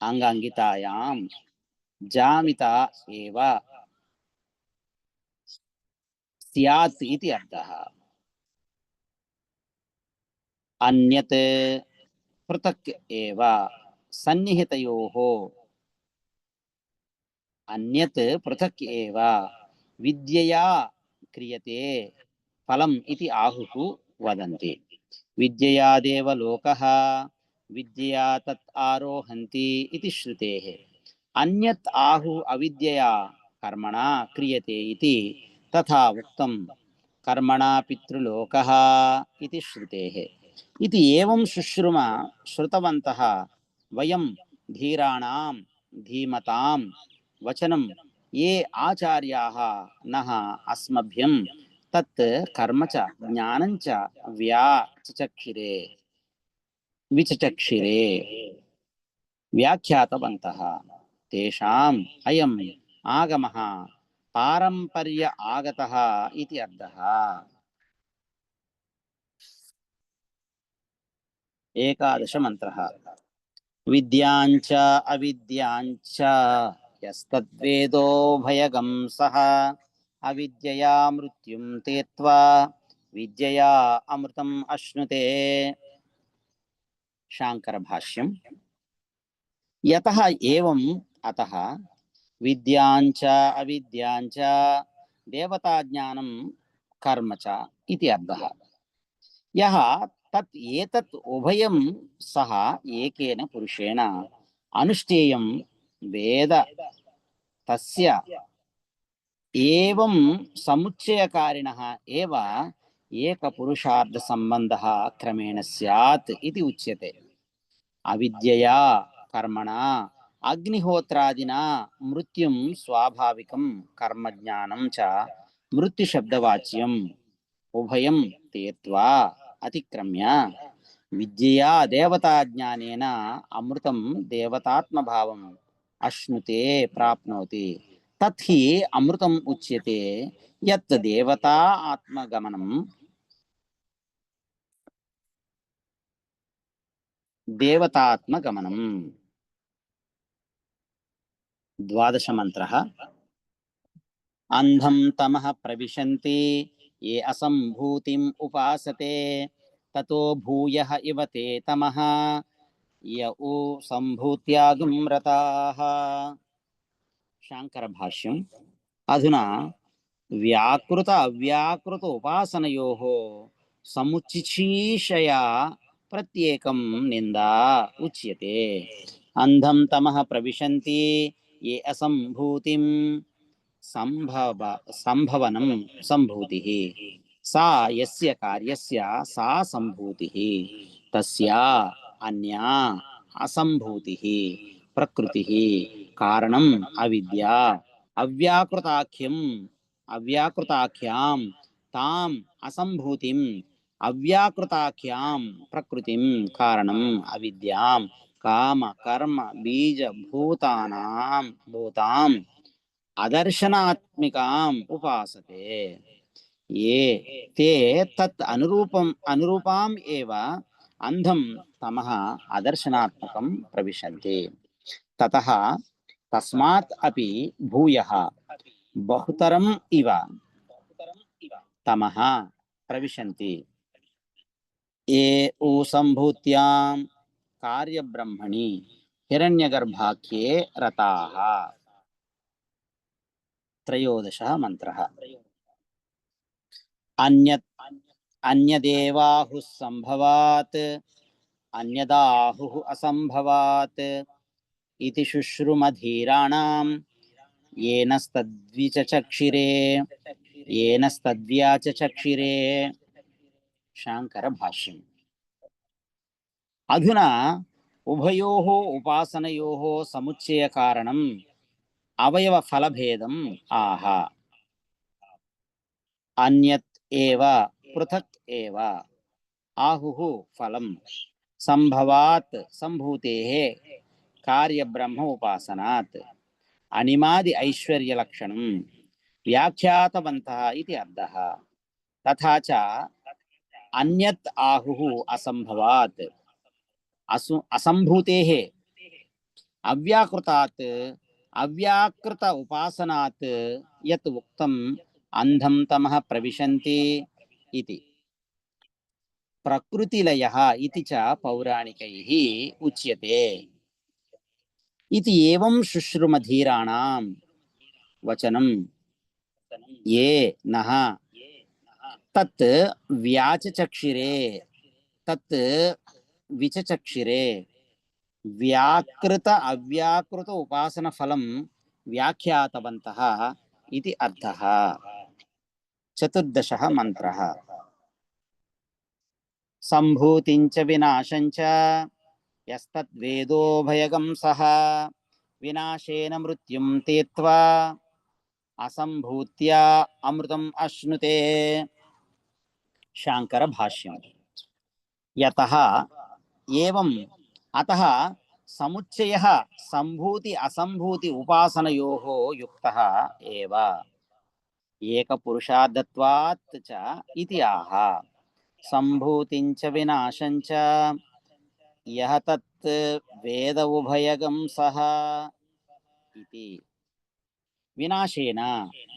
अंग अंगितायां जामिता एव स्यात् इति अर्थः। अन्यत् पृथक् एव सन्निहितयोः अन्यत् पृथक् एव विद्यया क्रियते फलम् इति आहुः वदन्ति। विद्यया देवलोकः विद्यया तत् आरोहन्ति इति श्रुतेः। अन्यत् आहुः अविद्यया कर्मणा क्रियते इति तथा उक्तं कर्मणा पितृलोकः इति श्रुतेः। इति एवं शुश्रुम श्रुतवन्तः वयं धीराणां धीमतां वचनं ये आचार्याः नः अस्मभ्यं तत् कर्म च ज्ञानं च व्याचचक्षिरे विचचक्षिरे व्याख्यातवन्तः तेषाम् अयम् आगमः पारंपर्य आगतः इति अर्थः। एकादश मंत्रः। విద్యాంచ అవిద్యాంచ యస్తద్వేదో భయగం సహ అవిద్యయా మృత్యుం తీర్త్వా విద్యయా అమృతం అశ్నుతే. శాంకర భాష్యం. యతః ఏవం అతః విద్యాంచ అవిద్యాంచ దేవతాజ్ఞానం కర్మ చ ఇది అర్థః. యః తత్ ఏతత్ ఉభయం సహ ఏకేన పురుషేణ అనుష్ఠేయం వేద తస్య ఏవం సముచ్చయకారిణః ఏవ ఏకపురుషార్థ సంబంధః క్రమేణ స్యాత్ ఇది ఉచ్యతే. అవిద్యయా కర్మణా అగ్నిహోత్రాదినా మృత్యుం స్వాభావికం కర్మజ్ఞానం చ మృత్యుశబ్దవాచ్యం ఉభయం తీర్త్వా అతిక్రమ్య విద్యయా దేవతాజ్ఞానేన అమృతం దేవతాత్మభావం అశ్నుతే ప్రాప్నోతి. తత్హి అమృతం ఉచ్యతే యత్ దేవతా ఆత్మగమనం దేవతాత్మగమనం. ద్వాదశ మంత్రః. అంధం తమః ప్రవిశంతి ఏ అసంభూతిం ఉపాసతే తతో భూయః ఇవ తే తమః యౌ సంభూత్యాగం రతాః. శాంకర భాష్యం. అధునా వ్యాకృత అవ్యాకృత ఉపాసనయోః సముచ్చిషీషయా ప్రత్యేకం నిందా ఉచ్యతే. అంధం తమః ప్రవిశంతి ఏ అసంభూతిం సంభవనం సంభూతిః సా యస్య కార్యస్య సా సంభూతిః తస్యా అన్యా అసంభూతిః ప్రకృతిః కారణం అవిద్యా అవ్యాకృతాఖ్యాం తాం అసంభూతిం అవ్యాకృతాఖ్యాం ప్రకృతిం కారణం అవిద్యాం కామ కర్మ బీజ భూతాం అదర్శనాత్మికాం ఉపాసతే. ఏ తే తత్ అనురూపాం ఏవ అంధం తమః అదర్శనాత్మకం ప్రవిశంతి. తతః తస్మాత్ అపి భూయః బహుతరం ఇవ తమః ప్రవిశంతి. ఏ ఊ సంభూత్యాం కార్యబ్రహ్మణి హిరణ్యగర్భాఖ్యే రతాః. త్రయోదశः మంత్రः. అన్యదేవాహుః సంభవాత్ అన్యదాహుః అసంభవాత్ ఇతి శుశ్రుమధీరాణాం ఏనస్తద్వ్యాచచక్షిరే. శాంకర భాష్యం. అధునా ఉభయోః ఉపాసనయోః సముచ్చయ కారణం అవయవ ఫలభేదం ఆహ. అన్యత్ ఏవ పృథక్ ఏవ ఆహుః ఫలం సంభవాత్ సంభూతేః కార్యబ్రహ్మ ఉపాసనాత్ అనిమాది ఐశ్వర్య లక్షణం వ్యాఖ్యాతవంతః ఇది అర్థః. తథా చ అన్యత్ ఆహుః అసంభవాత్ అసంభూతేః అవ్యాకృతాత్ అవ్యాకృత ఉపాసనాత్ యత్ ఉక్తం అంధం తమః ప్రవిశంతి ఇతి ప్రకృతిలయః ఇతి చ పౌరాణికైః ఉచ్యతే. ఇది ఏవం శుశ్రుమధీరాణాం వచనం ఏ నః తత్ వ్యాచచక్షిరే తత్ విచచక్షిరే వ్యాకృత అవ్యాకృత ఉపాసన ఫలం వ్యాఖ్యాతవంతః ఇది అర్థః. చతుర్దశः మంత్రः. సంభూతించ వినాశంచ యస్తద్వేదో భయగం సహ వినాశేన మృత్యుం తీర్త్వా అసంభూత్యా అమృతం అశ్నుతే. శాంకర భాష్యం. యతః ఏవం అతః సముచ్చయః సంభూతి అసంభూతి ఉపాసనయోః యుక్తః ఏవ ఏకపురుషార్థత్వాత్ చ ఇతి ఆహ. సంభూతించ వినాశంచ यः तत् वेद उभयगं सः इति विनाशेन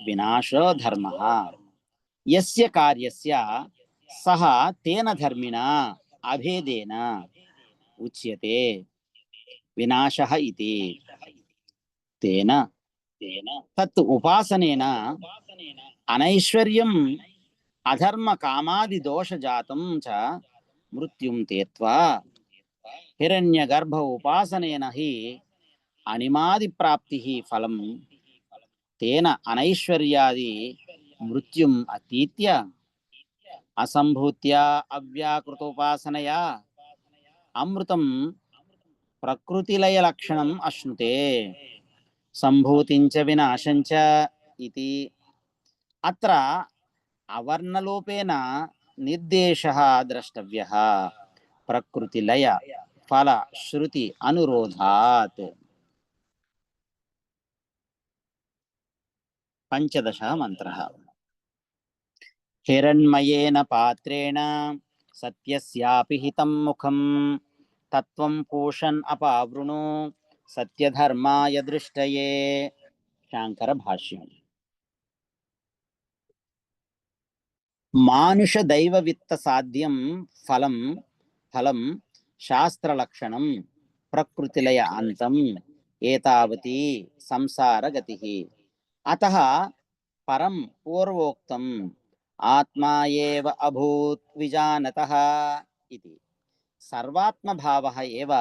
विनाशो धर्मः यस्य कार्यस्य सः तेन धर्मिणा अभेदेन उच्यते विनाशः इति तेन तत् उपासनेन अनैश्वर्यम् अधर्म कामादि दोष जातं च मृत्युं तीर्त्वा हिरण्यगर्भ उपासनेन हि अनिमादि प्राप्तिः फलं तेन अनैश्वर्यादि मृत्युम् अतीत्य असंभूत्या अव्याकृतोपासनया अमृतं प्रकृतिलयलक्षणम् अश्नुते संभूतिञ्च विनाशञ्च इति अत्र अवर्णलोपेन निर्देशः द्रष्टव्यः प्रकृतिलय फल श्रुति अनुरोधात् पंचदशः मंत्रः हिरण्मयेन पात्रेण सत्यस्यापि हितं मुखं तत्त्वं पूषन् अपावृणु सत्यधर्माय दृष्टये शांकर भाष्यम् मानुष दैव वित्त साध्यं फलं फलं शास्त्रलक्षणं प्रकृतिलय अंतम् एतावती संसार गतिः अतः परं पूर्वोक्तम् आत्मा एव अभूत् विजानतः इति सर्वात्म भावः एव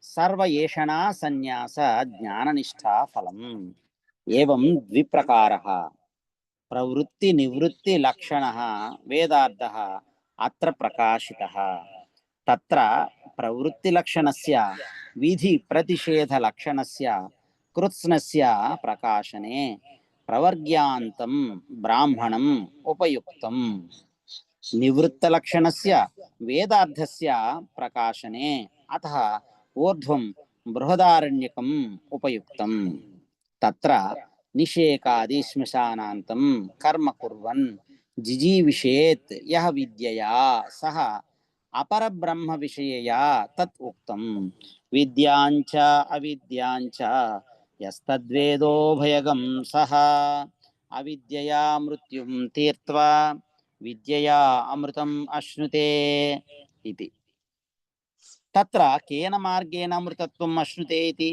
सर्वयेषणा संन्यास ज्ञाननिष्ठा फलम् एवं द्विप्रकारः प्रवृत्ति निवृत्ति लक्षणः वेदार्थः अत्र प्रकाशितः तत्र प्रवृत्ति लक्षणस्य विधि प्रतिषेध लक्षणस्य कृत्स्नस्य प्रकाशने प्रवर्ग्यान्तं ब्राह्मणम् उपयुक्तम् निवृत्त लक्षणस्य वेदार्थस्य प्रकाशने अतः ऊर्ध्वं बृहदारण्यकम् उपयुक्तम् तत्र निषेकादि श्मशानान्तं कर्म कुर्वन् जिजीविषेत् यः विद्यया सः अपरब्रह्म विषयया तत् उक्तम् विद्यांच अविद्यांच यस्तद्वेदो भयगं सः अविद्यया मृत्युं तीर्त्वा विद्यया अमृतम् अश्नुते इति तत्र केन मार्गेण अमृतत्वम् अश्नुते इति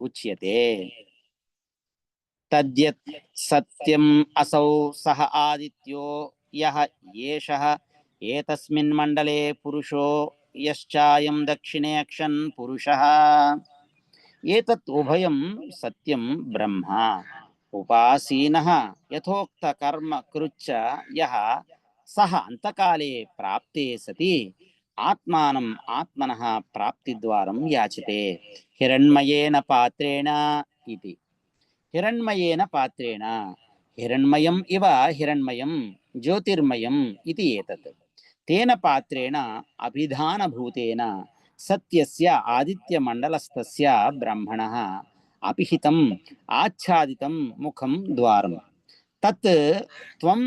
उच्यते तद्यत् सत्यम् असौ सः आदित्यो यः येषः एतस्मिन् मण्डले पुरुषो यश्चायं दक्षिणे अक्षन् पुरुषः एतत् उभयं सत्यं ब्रह्म उपासीनः यथोक्त कर्म कृच्च यः सः अंतकाले प्राप्ते सति आत्मानम् आत्मनः प्राप्तिद्वारं याचते हिरण्मयेन पात्रेण इति हिरण्मयेन पात्रेण हिरण्मयम् इव हिरण्मयं ज्योतिर्मयम् इति एतत् तेन पात्रेण अभिधानभूतेन सत्यस्य आदित्यमण्डलस्थस्य ब्रह्मणः अपिहितम् आच्छादितं मुखं द्वारं तत् त्वं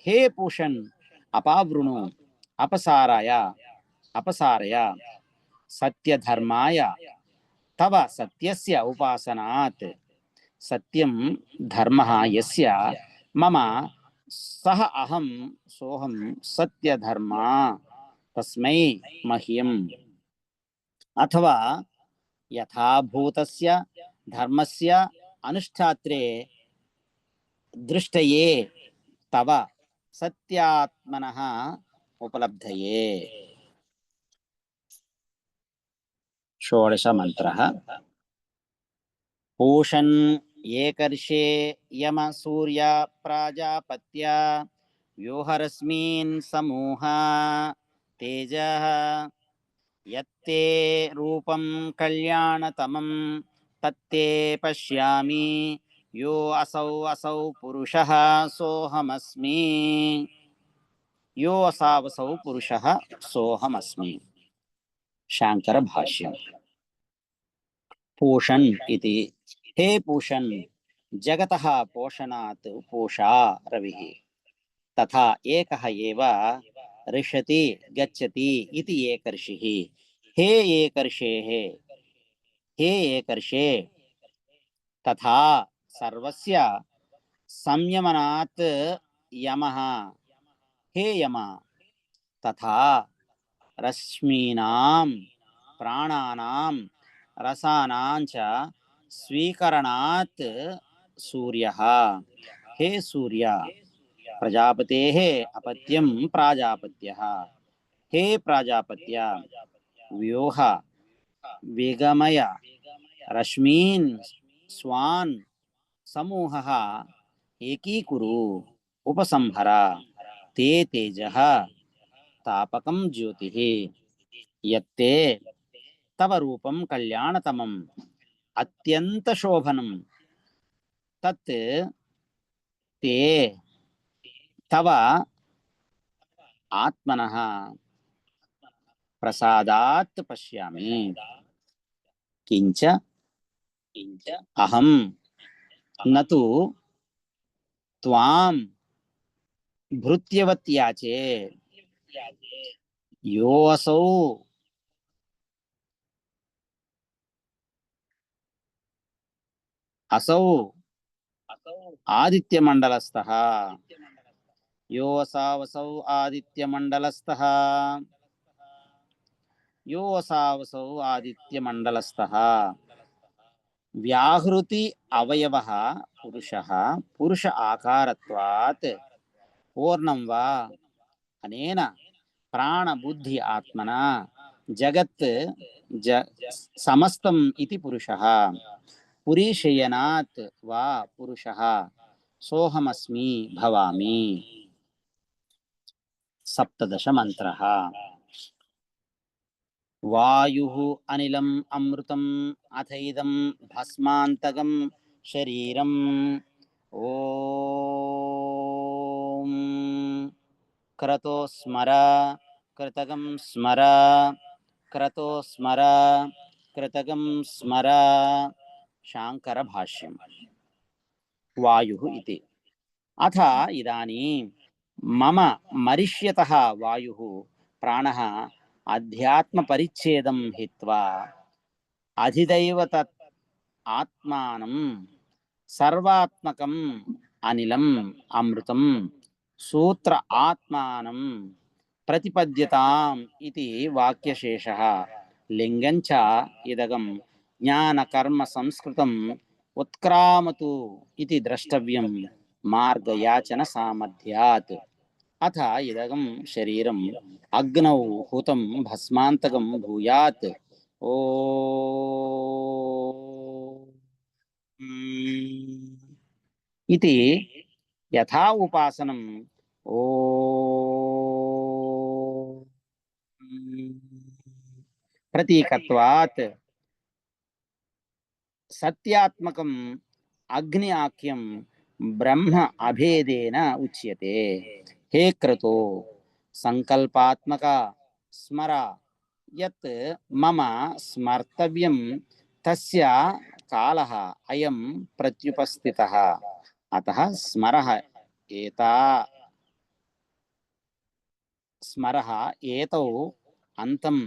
हे पूषन् अपावृणु अपसारय सत्यधर्माय तव सत्यस्य उपासनात् सत्यं धर्मः यस्य मम सः अहं सोहं सत्यधर्मा तस्मै मह्यम् अथवा यथाभूतस्य धर्मस्य अनुष्ठात्रे दृष्टये तव सत्यात्मनः उपलब्धये षोडश मंत्रः पूषन् एकर्षे यम सूर्य प्राजापत्य व्योहरस्मिन् समूह तेजः यत्ते रूपं कल्याणतमं तत्ते पश्यामि यो असौ पुरुषः सोऽहमस्मि यो असावसौ पुरुषः सोऽहमस्मि शांकर भाष्यम् पूषन् इति हे पूषन् जगतः पोषणात् पूषा रविः तथा एकः एव ऋषति गच्छति इति एकर्षिः हे एकर्षे हे एकर्षे तथा सर्वस्य संयमनात् यमः हे यम तथा रश्मीनां प्राणानां रसानां च स्वीकरणात् सूर्यः हे सूर्य प्रजापतेः अपत्यं प्राजापत्यः हे प्राजापत्य व्योह विगमय रश्मीन् स्वान् समूहः एकीकुरु उपसंहर ते तेजः तापकं ज्योतिः यत्ते तव रूपं कल्याणतमम् अत्यन्तशोभनं तत् ते तव आत्मनः प्रसादात् पश्यामि किंच अहं न तु त्वां भृत्यवत् याचे योऽसौ असौ आदित्यमण्डलस्थः योऽसावसौ आदित्यमण्डलस्थः योऽसावसौ आदित्यमण्डलस्थः व्याहृति अवयवः पुरुषः पुरुष आकारत्वात् पूर्णं वा अनेन प्राणबुद्धि आत्मना जगत् समस्तम् इति पुरुषः पुरीशयनात् वा पुरुषः सोऽहमस्मि भवामि। सप्तदश मंत्रः। वायुः अनिलम् अमृतम् अथ इदं भस्मान्तकं शरीरम् ॐ क्रतो स्मर कृतगं स्मर क्रतो स्मर कृतगं स्मर। शांकर भाष्यम्। वायुः इति अथ इदानीं मम मरिष्यतः वायुः प्राणः अध्यात्मपरिच्छेदं हित्वा अधिदैव तत् आत्मानं सर्वात्मकम् अनिलम् अमृतं सूत्र आत्मानं प्रतिपद्यताम् इति वाक्यशेषः लिङ्गञ्च इदगं ज्ञानकर्म संस्कृतम् उत्क्रामतु इति द्रष्टव्यं मार्गयाचन सामर्थ्यात्। अथ इदगं शरीरम् अग्नौ हुतं भस्मान्तकं भूयात्। ओ इति यथा उपासनम् ओ प्रतीकत्वात् सत्यात्मकम् अग्नि आख्यं ब्रह्म अभेदेन उच्यते। हे क्रतो संकल्पात्मक स्मर यत् मम स्मर्तव्यं तस्य कालः अयं प्रत्युपस्थितः अतः स्मरः एता स्मरः एतौ अन्तं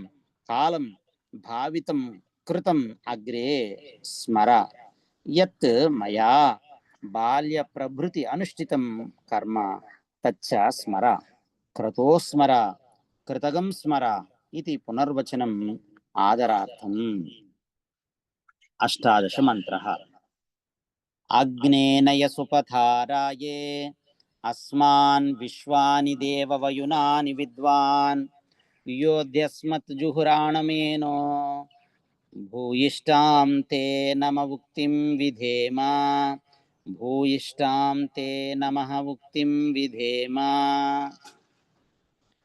कालं भावितं कृतम् अग्रे स्मर यत् मया बाल्यप्रभृति अनुष्ठितं कर्म तच्च स्मर क्रतो स्मर कृतगं स्मर इति पुनर्वचनम् आदरार्थम्। अष्टादश मंत्रः। अग्नेनय सुपथाराये अस्मान् विश्वानि देववयुनानि विद्वान् योध्यस्मत् जुहुराणमेनो भूयिष्ठां ते नम उक्तिं विधेम भूयिष्ठां ते नमः उक्तिं विधेम।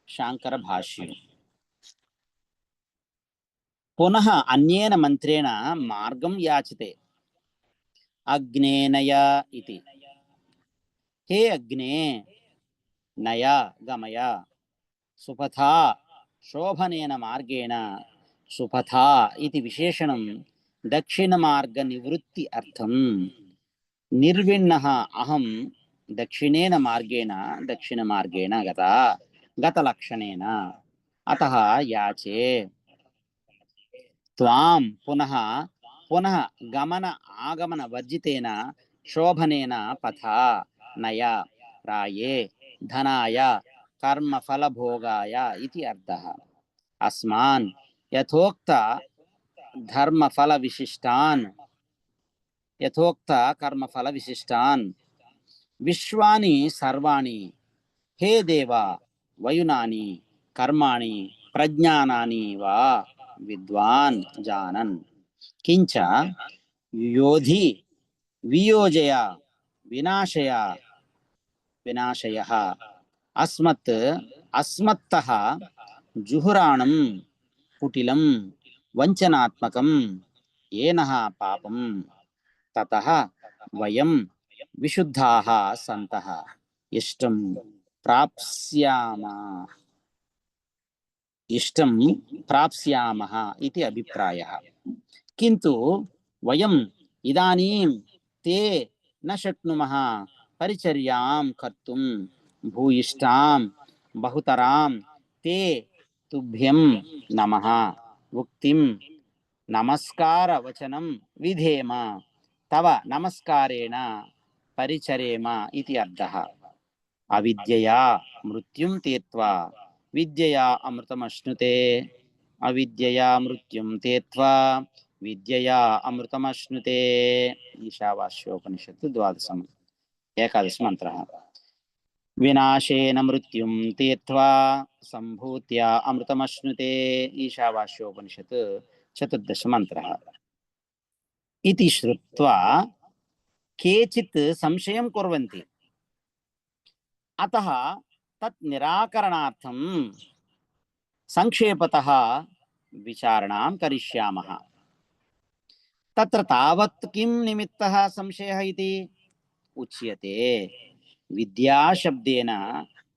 शांकर भाष्यम्। पुनः अन्येन मंत्रेण मार्गं याचते। अग्ने नय इति। हे अग्ने नय गमय सुपथा शोभनेन मार्गेण सुपथा इति विशेषणं दक्षिणमार्गनिवृत्ति अर्थं निर्विण्णः अहं दक्षिणेन मार्गेण दक्षिणमार्गेण गतलक्षणेन अतः याचे त्वां पुनः पुनः गमन आगमन वर्जितेन शोभनेन पथा नय राये धनाय कर्म फलभोगाय इति अर्थः। अस्मान् यथोक्त धर्म फल विशिष्टान् यथोक्त कर्म फल विशिष्टान् विश्वानि सर्वाणि हे देवा वयुनानि कर्माणि प्रज्ञानानि वा विद्वान् जानन् किंच योधि वियोजय विनाशय विनाशयः अस्मत् अस्मत्तः जुहुराणं कुटिलं वञ्चनात्मकं येनः पापं ततः वयं विशुद्धाः सन्तः इष्टं प्राप्स्यामः इति अभिप्रायः। किन्तु वयम् इदानीं ते न शक्नुमः परिचर्यां कर्तुं भूयिष्ठां बहुतरां ते तुभ्यं नमः उक्तिं नमस्कार वचनं विधेम तव नमस्कारेण परिचरेम इति अर्थः। अविद्यया मृत्युं तीर्त्वा विद्यया अमृतमश्नुते अविद्यया मृत्युं तीर्त्वा विद्यया अमृतमश्नुते ईशावास्योपनिषत् 12 एकादश मंत्रः। विनाशेन मृत्युं तीर्त्वा सम्भूत्या अमृतमश्नुते ईशावास्योपनिषत् 14 मंत्रः। इति श्रुत्वा केचित् संशयं कुर्वन्ति। अतः तत् निराकरणार्थं संक्षेपतः विचारणां करिष्यामः। तत्र तावत् किं निमित्तः संशयः इति उच्यते। विद्या शब्देन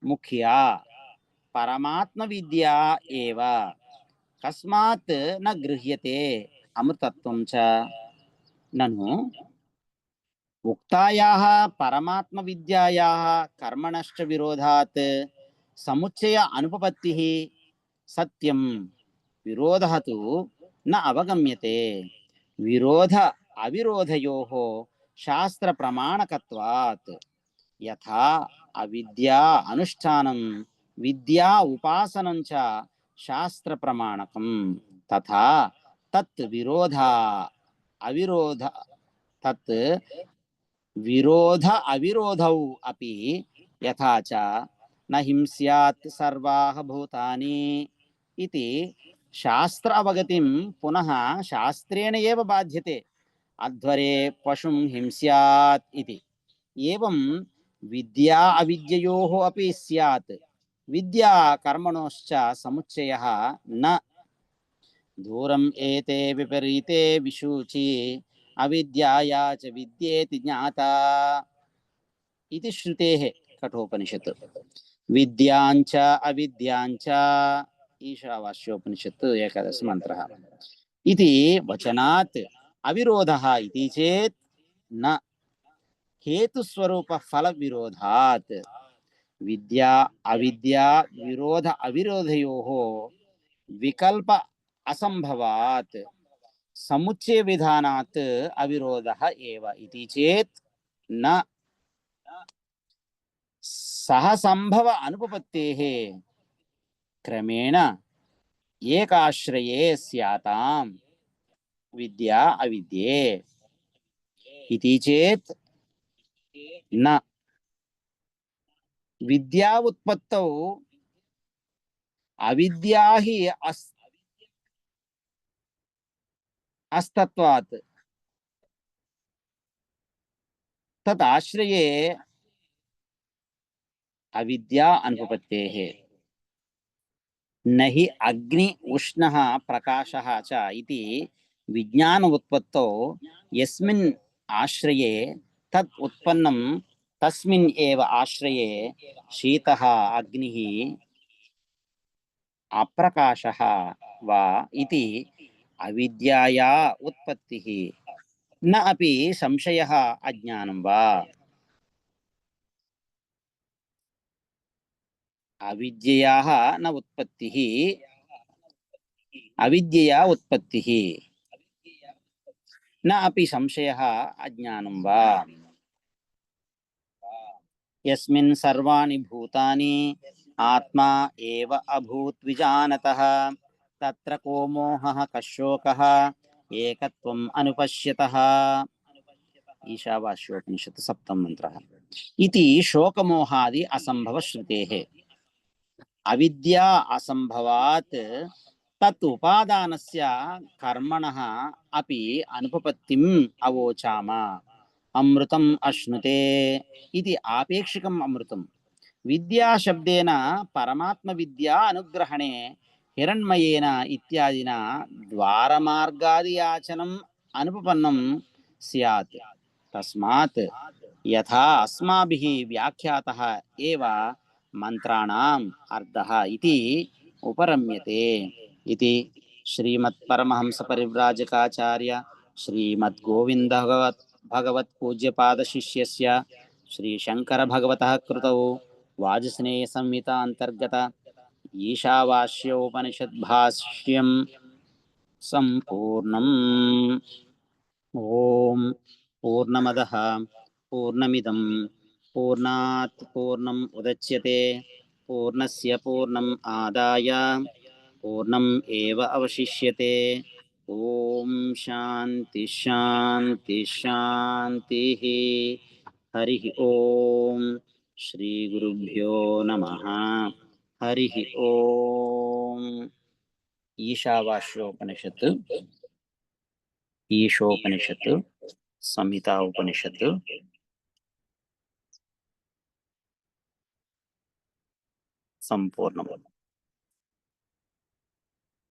मुख्या परमात्मविद्या एव कस्मात् न गृह्यते अमृतत्वं च ननु उक्तायाः परमात्मविद्यायाः कर्मणश्च विरोधात् समुच्चय अनुपपत्तिः सत्यं विरोधः तु न अवगम्यते। विरोध अविरोधयोः शास्त्र प्रमाणकत्वात् यथा अविद्या अनुष्ठानं विद्या उपासनं च शास्त्र प्रमाणकं तथा तत् विरोध अविरोधौ अपि यथा च न हिंस्यात् सर्वाः भूतानि इति शास्त्र अवगतिं पुनः शास्त्रेण एव बाध्यते। अध्वरे पशुं हिंस्यात् इति एवं विद्या अविद्ययोः अपि स्यात्। विद्या कर्मणोश्च समुच्चयः न दूरम् एते विपरीते विशूचि अविद्याया च विद्येति ज्ञाता इति श्रुतेः कठोपनिषत्। विद्यांच अविद्यांच ईशावास्योपनिषत् 11 मंत्रः। इति वचनात् अविरोधः इति चेत् न हेतुस्वरूप फल विरोधात् विद्या अविद्या विरोध अविरोधयोः विकल्प असंभवात् समुच्चय विधानात् अविरोधः एव इति चेत् न सह संभव अनुपपत्तेः क्रमेण एकाश्रये स्यातां विद्या अविद्ये इति चेत् न विद्या उत्पत्तौ अविद्या हि अस्तत्वात् तत् आश्रये अविद्या अनुपपत्तेः न हि अग्नि उष्णः प्रकाशः च इति विज्ञान उत्पत्तौ यस्मिन् आश्रये तत् उत्पन्नं तस्मिन् एव आश्रये शीतः अग्निः अप्रकाशः वा इति अविद्याया उत्पत्तिः न अपि संशयः अज्ञानं वा। अविद्ययाः न उत्पत्तिः अविद्यया उत्पत्तिः न अपि संशयः अज्ञानं वा यस्मिन् सर्वाणि भूतानि आत्मा एव अभूत् विजानतः तत्र को मोहः कशोकः एकत्वम् अनुपश्यतः ईशावास्योपनिषत् सप्तम मंत्रः इति शोकमोहादि असंभव श्रुतेः अविद्या असंभवात् तत् उपादानस्य कर्मणः अपि अनुपपत्तिम् अवोचाम अमृतम् अश्नुते इति आपेक्षिकम् अमृतम् विद्या शब्देन परमात्म विद्या अनुग्रहणे हिरण्मयेन इत्यादिना द्वारमार्गादियाचनम् अनुपपन्नं स्यात् तस्मात् यथा अस्माभिः व्याख्यातः एव मंत्राणाम् अर्थः इति उपरम्यते इति श्रीमत्परमहंस परिव्राजकाचार्य श्रीमद्गोविन्द भगवत् पूज्यपाद शिष्यस्य श्री शंकर भगवतः कृतौ वाजस्नेय संहिता अंतर्गत ईशावास्योपनिषद्भाष्यं संपूर्णम् ओम पूर्णमदः पूर्णमिदं पूर्णात् पूर्णम् उदच्यते पूर्णस्य पूर्णम् आदाय पूर्णम् एव अवशिष्यते ओम शांति शांति शांतिः हरिः ओम श्री गुरुभ्यो नमः हरिः ओम ईशावास्योपनिषत् ईशोपनिषत् संहिता उपनिषत् संपूर्णम्।